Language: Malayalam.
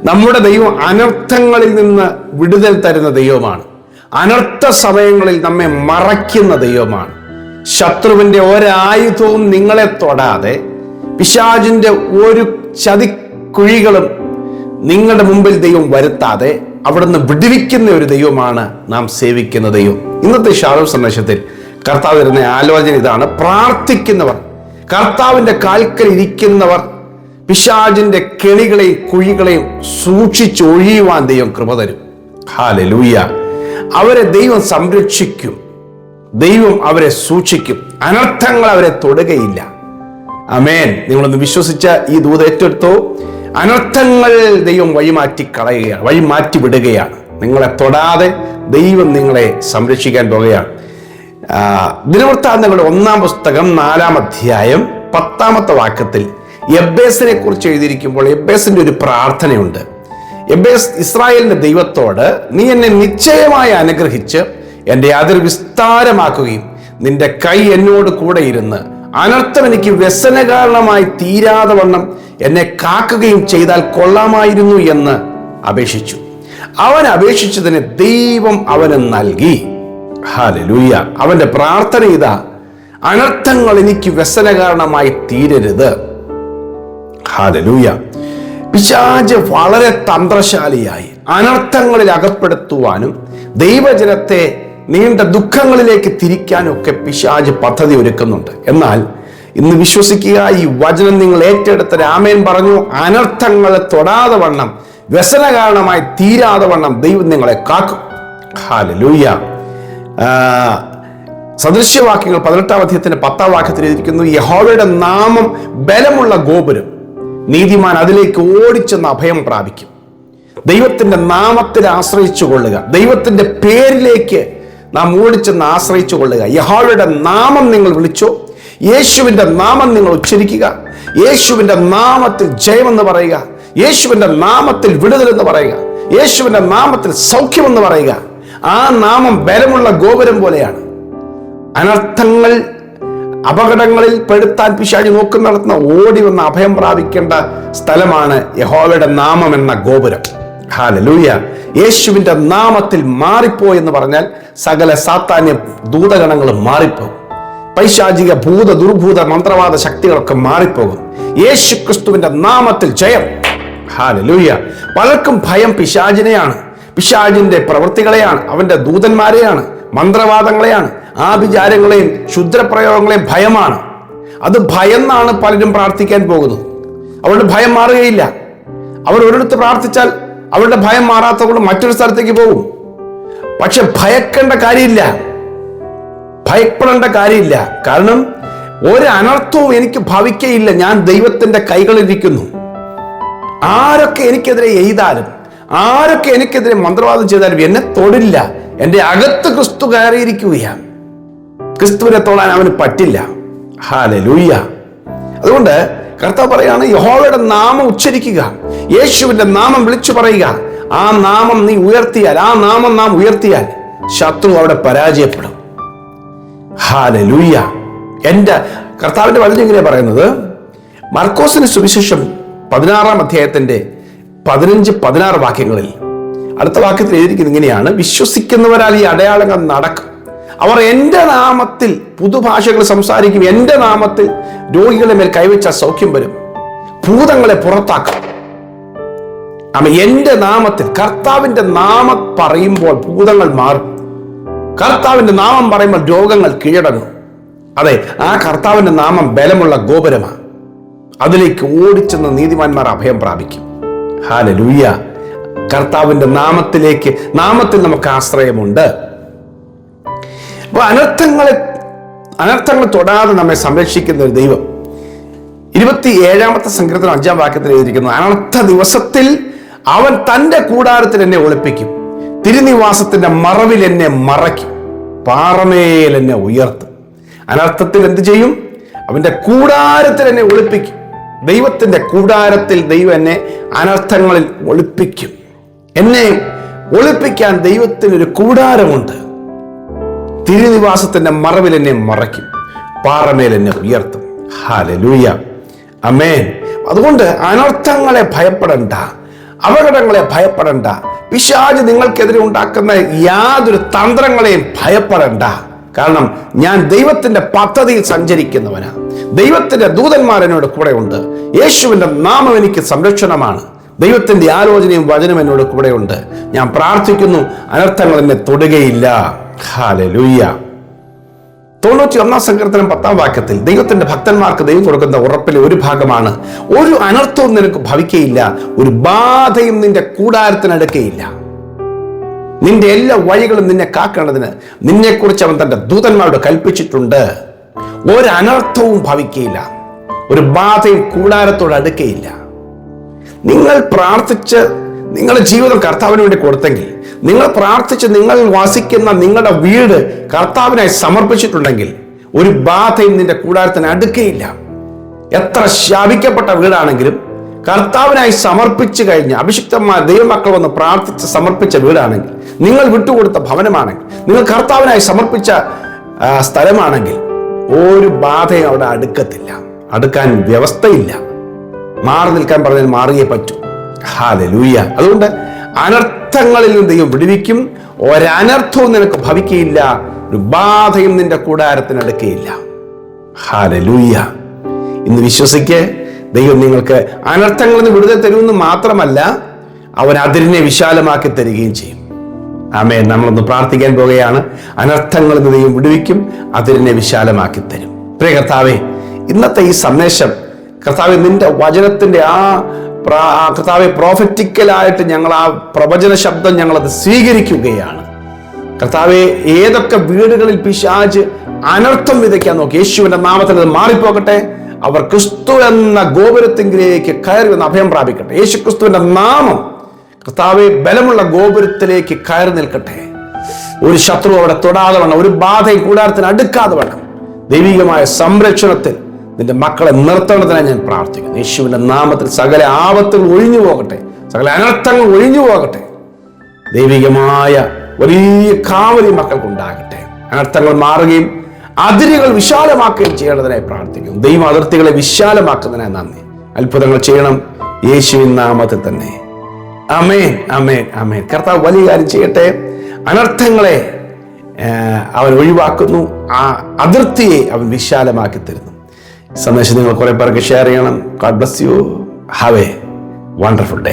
നമ്മുടെ ദൈവം അനർത്ഥങ്ങളിൽ നിന്ന് വിടുതൽ തരുന്ന ദൈവമാണ്. അനർത്ഥ സമയങ്ങളിൽ നമ്മെ മറയ്ക്കുന്ന ദൈവമാണ്. ശത്രുവിന്റെ ഒരായുധവും നിങ്ങളെ തൊടാതെ, പിശാചിന്റെ ഒരു ചതിക്കുഴികളും നിങ്ങളുടെ മുമ്പിൽ ദൈവം വരുത്താതെ അവിടുന്ന് വിടുവിക്കുന്ന ഒരു ദൈവമാണ് നാം സേവിക്കുന്ന ദൈവം. ഇന്നത്തെ ഷാലോം സന്ദേശത്തിൽ കർത്താവ് തരുന്ന ആലോചന ഇതാണ്: പ്രാർത്ഥിക്കുന്നവർ, കർത്താവിന്റെ കാൽക്കൽ ഇരിക്കുന്നവർ പിശാചിന്റെ കെണികളെയും കുഴികളെയും സൂക്ഷിച്ചൊഴിയുവാൻ ദൈവം കൃപ തരും. ഹല്ലേലൂയ. അവരെ ദൈവം സംരക്ഷിക്കും, ദൈവം അവരെ സൂക്ഷിക്കും, അനർത്ഥങ്ങൾ അവരെ തൊടുകയില്ല. ആമേൻ. നിങ്ങളൊന്ന് വിശ്വസിച്ച ഈ ദൂത് ഏറ്റെടുത്തോ. അനർത്ഥങ്ങൾ ദൈവം വഴിമാറ്റി കളയുകയാണ്, വഴിമാറ്റി വിടുകയാണ്. നിങ്ങളെ തൊടാതെ ദൈവം നിങ്ങളെ സംരക്ഷിക്കാൻ പോകുകയാണ്. ദിനവൃത്താന്തങ്ങളുടെ 1-ാം പുസ്തകം 4-ാം അധ്യായം 10-ാമത്തെ വാക്യത്തിൽ യബ്ബേസിനെ കുറിച്ച് എഴുതിയിരിക്കുമ്പോൾ യബ്ബേസിന്റെ ഒരു പ്രാർത്ഥനയുണ്ട്. യബ്ബേസ് ഇസ്രായേലിന്റെ ദൈവത്തോട്, നീ എന്നെ നിശ്ചയമായി അനുഗ്രഹിച്ച് എൻ്റെ അതിർ വിസ്താരമാക്കുകയും നിന്റെ കൈ എന്നോട് കൂടെ ഇരുന്ന് അനർത്ഥം എനിക്ക് വ്യസന കാരണമായി തീരാതെ വണ്ണം എന്നെ കാക്കുകയും ചെയ്താൽ കൊള്ളാമായിരുന്നു എന്ന് അപേക്ഷിച്ചു. അവൻ അപേക്ഷിച്ചതിന് ദൈവം അവന് നൽകി. ഹല്ലേലൂയ. അവന്റെ പ്രാർത്ഥന ഇതാ: അനർത്ഥങ്ങൾ എനിക്ക് വ്യസന കാരണമായി തീരരുത്. ഹല്ലേലൂയ. പിശാച് വളരെ തന്ത്രശാലിയായി അനർത്ഥങ്ങളിൽ അകപ്പെടുത്തുവാനും ദൈവജനത്തെ നീണ്ട ദുഃഖങ്ങളിലേക്ക് തിരിക്കാനും ഒക്കെ പിശാച് പദ്ധതി ഒരുക്കുന്നുണ്ട്. എന്നാൽ ഇന്ന് വിശ്വസിക്കുക, ഈ വചനം നിങ്ങൾ ഏറ്റെടുത്ത ആമേൻ പറഞ്ഞു. അനർത്ഥങ്ങളെ തൊടാതെ വണ്ണം, വ്യസന കാരണമായി തീരാതെ വണ്ണം ദൈവം നിങ്ങളെ കാക്കും. ഹല്ലേലൂയ. സദൃശ്യവാക്യങ്ങൾ 18-ാം അധ്യായത്തിന്റെ 10-ാം വാക്യത്തിൽ എഴുതിയിരിക്കുന്നു: യഹോവയുടെ നാമം ബലമുള്ള ഗോപുരം, നീതിമാൻ അതിലേക്ക് ഓടിച്ചെന്ന് അഭയം പ്രാപിക്കും. ദൈവത്തിന്റെ നാമത്തിൽ ആശ്രയിച്ചു കൊള്ളുക. ദൈവത്തിന്റെ പേരിലേക്ക് നാം ഓടിച്ചെന്ന് ആശ്രയിച്ചു കൊള്ളുക. യഹോവയുടെ നാമം നിങ്ങൾ വിളിച്ചോ, യേശുവിന്റെ നാമം നിങ്ങൾ ഉച്ചരിക്കുക. യേശുവിന്റെ നാമത്തിൽ ജയമെന്ന് പറയുക, യേശുവിന്റെ നാമത്തിൽ വിടുതലെന്ന് പറയുക, യേശുവിന്റെ നാമത്തിൽ സൗഖ്യമെന്ന് പറയുക. ആ നാമം ബലമുള്ള ഗോപുരം പോലെയാണ്. അനർത്ഥങ്ങൾ, അപകടങ്ങളിൽ പെടുത്താൻ പിശാച് നടത്തുന്ന ഓടി വന്ന് അഭയം പ്രാപിക്കേണ്ട സ്ഥലമാണ് യഹോവയുടെ നാമം എന്ന ഗോപുരം. ഹല്ലേലൂയ. യേശുവിന്റെ നാമത്തിൽ മാറിപ്പോയി എന്ന് പറഞ്ഞാൽ സകല സാത്താന്യ ദൂതഗണങ്ങളും മാറിപ്പോകും. പൈശാചിക ഭൂത ദുർഭൂത മന്ത്രവാദ ശക്തികളൊക്കെ മാറിപ്പോകും. യേശു ക്രിസ്തുവിന്റെ നാമത്തിൽ ജയം. ഹല്ലേലൂയ. പലർക്കും ഭയം പിശാചിനെയാണ്, പിശാചിന്റെ പ്രവൃത്തികളെയാണ്, അവന്റെ ദൂതന്മാരെയാണ്, മന്ത്രവാദങ്ങളെയാണ്, ആഭിചാരങ്ങളെയും ക്ഷുദ്രപ്രയോഗങ്ങളെയും ഭയമാണ്. അത് ഭയന്നാണ് പലരും പ്രാർത്ഥിക്കാൻ പോകുന്നത്. അവരുടെ ഭയം മാറുകയില്ല. അവർ ഒരിടത്ത് പ്രാർത്ഥിച്ചാൽ അവരുടെ ഭയം മാറാത്തതുകൊണ്ട് മറ്റൊരു സ്ഥലത്തേക്ക് പോകും. പക്ഷെ ഭയക്കേണ്ട കാര്യമില്ല, ഭയപ്പെടേണ്ട കാര്യമില്ല. കാരണം ഒരു അനർത്ഥവും എനിക്ക് ഭവിക്കയില്ല. ഞാൻ ദൈവത്തിന്റെ കൈകളിലിരിക്കുന്നു. ആരൊക്കെ എനിക്കെതിരെ എഴുതാലും, ആരൊക്കെ എനിക്കെതിരെ മന്ത്രവാദം ചെയ്താലും എന്നെ തൊടില്ല. എൻ്റെ അകത്ത് ക്രിസ്തു കയറിയിരിക്കുകയാണ്. ക്രിസ്തുവിനെ തൊടാൻ അവന് പറ്റില്ല. ഹല്ലേലൂയ. അതുകൊണ്ട് കർത്താവ് പറയാണ്, യഹോവയുടെ നാമം ഉച്ചരിക്കുക, യേശുവിന്റെ നാമം വിളിച്ചു പറയുക. ആ നാമം നീ ഉയർത്തിയാൽ, ആ നാമം നാം ഉയർത്തിയാൽ ശത്രു അവിടെ പരാജയപ്പെടും. ഹല്ലേലൂയ. എൻ്റെ കർത്താവിന്റെ വചനം ഇങ്ങനെ പറയുന്നത്, മർക്കോസിന് സുവിശേഷം 16-ാം അധ്യായത്തിന്റെ 15-16 വാക്യങ്ങളിൽ അടുത്ത വാക്യത്തിൽ എഴുതിയിരിക്കുന്നത് ഇങ്ങനെയാണ്: വിശ്വസിക്കുന്നവരാൽ ഈ അടയാളങ്ങൾ നടക്കും. അവർ എൻ്റെ നാമത്തിൽ പുതുഭാഷകൾ സംസാരിക്കും. എൻ്റെ നാമത്തിൽ രോഗികളുടെ മേൽ കൈവച്ചാൽ സൗഖ്യം വരും, ഭൂതങ്ങളെ പുറത്താക്കും. എൻ്റെ നാമത്തിൽ, കർത്താവിന്റെ നാമം പറയുമ്പോൾ ഭൂതങ്ങൾ മാറും. കർത്താവിന്റെ നാമം പറയുമ്പോൾ രോഗങ്ങൾ കീഴടങ്ങും. അതെ, ആ കർത്താവിന്റെ നാമം ബലമുള്ള ഗോപുരമാണ്. അതിലേക്ക് ഓടിച്ചെന്ന് നീതിമാന്മാർ അഭയം പ്രാപിക്കും. ഹല്ലേലൂയ. കർത്താവിന്റെ നാമത്തിൽ നമുക്ക് ആശ്രയമുണ്ട്. അപ്പൊ അനർത്ഥങ്ങൾ തൊടാതെ നമ്മെ സംരക്ഷിക്കുന്ന ഒരു ദൈവം. 27-ാമത്തെ സങ്കീർത്തനം 5-ാം വാക്യത്തിൽ എഴുതിയിരിക്കുന്നു: അനർത്ഥ ദിവസത്തിൽ അവൻ തന്റെ കൂടാരത്തിൽ എന്നെ ഒളിപ്പിക്കും, തിരുനിവാസത്തിന്റെ മറവിൽ എന്നെ മറയ്ക്കും, പാറമേൽ എന്നെ ഉയർത്തും. അനർത്ഥത്തിൽ എന്ത് ചെയ്യും? അവന്റെ കൂടാരത്തിൽ എന്നെ ഒളിപ്പിക്കും. ദൈവത്തിന്റെ കൂടാരത്തിൽ ദൈവം എന്നെ അനർത്ഥങ്ങളിൽ ഒളിപ്പിക്കും. എന്നെ ഒളിപ്പിക്കാൻ ദൈവത്തിനൊരു കൂടാരമുണ്ട്. തിരുനിവാസത്തിന്റെ മറവിൽ എന്നെ മറയ്ക്കും, പാറമേൽ എന്നെ ഉയർത്തും. ഹല്ലേലൂയ. ആമേൻ. അതുകൊണ്ട് അനർത്ഥങ്ങളെ ഭയപ്പെടണ്ട, അപകടങ്ങളെ ഭയപ്പെടണ്ട. പിശാച് നിങ്ങൾക്കെതിരെ ഉണ്ടാക്കുന്ന യാതൊരു തന്ത്രങ്ങളെയും ഭയപ്പെടണ്ട. കാരണം ഞാൻ ദൈവത്തിന്റെ പദ്ധതിയിൽ സഞ്ചരിക്കുന്നവനാ. ദൈവത്തിന്റെ ദൂതന്മാർ എന്നോട് കൂടെ ഉണ്ട്. യേശുവിന്റെ നാമം എനിക്ക് സംരക്ഷണമാണ്. ദൈവത്തിന്റെ ആലോചനയും വചനം എന്നോട് കൂടെയുണ്ട്. ഞാൻ പ്രാർത്ഥിക്കുന്നു, അനർത്ഥങ്ങൾ എന്നെ തൊടുകയില്ല. ഹല്ലേലൂയ. 91 സങ്കീർത്തനം 10 വാക്യത്തിൽ ദൈവത്തിന്റെ ഭക്തന്മാർക്ക് ദൈവം കൊടുക്കുന്ന ഉറപ്പിലെ ഒരു ഭാഗമാണ്, ഒരു അനർത്ഥവും നിനക്ക് ഭവിക്കയില്ല, ഒരു ബാധയും നിന്റെ കൂടാരത്തിനടുക്കയില്ല. നിന്റെ എല്ലാ വഴികളും നിന്നെ കാക്കേണ്ടതിന് നിന്നെക്കുറിച്ച് അവൻ തന്റെ ദൂതന്മാരോട് കൽപ്പിച്ചിട്ടുണ്ട്. ഒരു അനർത്ഥവും ഭവിക്കയില്ല, ഒരു ബാധയും കൂടാരത്തോട് അടുക്കയില്ല. നിങ്ങൾ പ്രാർത്ഥിച്ച് നിങ്ങളുടെ ജീവിതം കർത്താവിന് വേണ്ടി കൊടുത്തെങ്കിൽ, നിങ്ങൾ പ്രാർത്ഥിച്ച് നിങ്ങൾ വസിക്കുന്ന നിങ്ങളുടെ വീട് കർത്താവിനായി സമർപ്പിച്ചിട്ടുണ്ടെങ്കിൽ, ഒരു ബാധയും നിന്റെ കൂടാരത്തിന് അടുക്കയില്ല. എത്ര ശാപിക്കപ്പെട്ട വീടാണെങ്കിലും കർത്താവിനായി സമർപ്പിച്ചു കഴിഞ്ഞ അഭിഷിക്തന്മാർ ദൈവമക്കൾ വന്ന് പ്രാർത്ഥിച്ച് സമർപ്പിച്ച വീടാണെങ്കിൽ, നിങ്ങൾ വിട്ടുകൊടുത്ത ഭവനമാണെങ്കിൽ, നിങ്ങൾ കർത്താവിനായി സമർപ്പിച്ച സ്ഥലമാണെങ്കിൽ, ഒരു ബാധയും അവിടെ അടുക്കത്തില്ല. അടുക്കാൻ വ്യവസ്ഥയില്ല. മാറി നിൽക്കാൻ പറഞ്ഞാൽ മാറിയേ പറ്റൂ. ഹല്ലേലൂയ. അതുകൊണ്ട് അനർത്ഥങ്ങളിൽ നിന്ന് ദൈവം വിടുവിക്കും. ഒരനർത്ഥവും നിനക്ക് ഭവിക്കയില്ല, ഒരു ബാധയും നിന്റെ കൂടാരത്തിനടുക്കയില്ല. ഹല്ലേലൂയ. ഇന്ന് വിശ്വസിക്ക്, ദൈവം നിങ്ങൾക്ക് അനർത്ഥങ്ങളിൽ നിന്ന് വിടുതൽ തരുമെന്ന് മാത്രമല്ല, അവൻ അതിരിനെ വിശാലമാക്കി തരികയും ചെയ്യും. ആമേൻ. നമ്മളൊന്ന് പ്രാർത്ഥിക്കാൻ പോകുകയാണ്. അനർത്ഥങ്ങളിൽ നിന്ന് ദൈവം വിടുവിക്കും, അതിരിനെ വിശാലമാക്കി തരും. പ്രിയ കർത്താവേ, ഇന്നത്തെ ഈ സന്ദേശം കർത്താവെ, നിന്റെ വചനത്തിന്റെ കർത്താവെ പ്രോഫറ്റിക്കലായിട്ട് ഞങ്ങൾ ആ പ്രവചന ശബ്ദം ഞങ്ങളത് സ്വീകരിക്കുകയാണ്. കർത്താവെ, ഏതൊക്കെ വീടുകളിൽ പിശാച് അനർത്ഥം വിതയ്ക്കാൻ നോക്കി, യേശുവിന്റെ നാമത്തിൽ അത് മാറിപ്പോകട്ടെ. അവർ ക്രിസ്തു എന്ന ഗോപുരത്തിലേക്ക് കയറി വന്ന് അഭയം പ്രാപിക്കട്ടെ. യേശു ക്രിസ്തുവിന്റെ നാമം കർത്താവെ ബലമുള്ള ഗോപുരത്തിലേക്ക് കയറി നിൽക്കട്ടെ. ഒരു ശത്രു അവിടെ തൊടാതെ വേണം, ഒരു ബാധയും കൂടാരത്തിന് അടുക്കാതെ വേണം. ദൈവികമായ സംരക്ഷണത്തിൽ നിന്റെ മക്കളെ നിർത്തണത്തിനായി ഞാൻ പ്രാർത്ഥിക്കുന്നു. യേശുവിന്റെ നാമത്തിൽ സകല ആപത്തുകൾ ഒഴിഞ്ഞു പോകട്ടെ, സകല അനർത്ഥങ്ങൾ ഒഴിഞ്ഞു പോകട്ടെ. ദൈവികമായ വലിയ കാവലി മക്കൾക്കുണ്ടാകട്ടെ. അനർത്ഥങ്ങൾ മാറുകയും അതിരുകൾ വിശാലമാക്കുകയും ചെയ്യേണ്ടതിനായി പ്രാർത്ഥിക്കുന്നു. ദൈവം അതിർത്തികളെ വിശാലമാക്കുന്നതിനായി നന്ദി. അത്ഭുതങ്ങൾ ചെയ്യണം യേശുവിൻ നാമത്തിൽ തന്നെ. ആമേൻ, ആമേൻ, ആമേൻ. കർത്താവ് വലിയ കാര്യം ചെയ്യട്ടെ. അനർത്ഥങ്ങളെ അവൻ ഒഴിവാക്കുന്നു, ആ അതിർത്തിയെ അവൻ വിശാലമാക്കി തരുന്നു. സന്ദേശം നിങ്ങൾ കുറെ പേർക്ക് ഷെയർ ചെയ്യണം. God bless you. Have A wonderful day.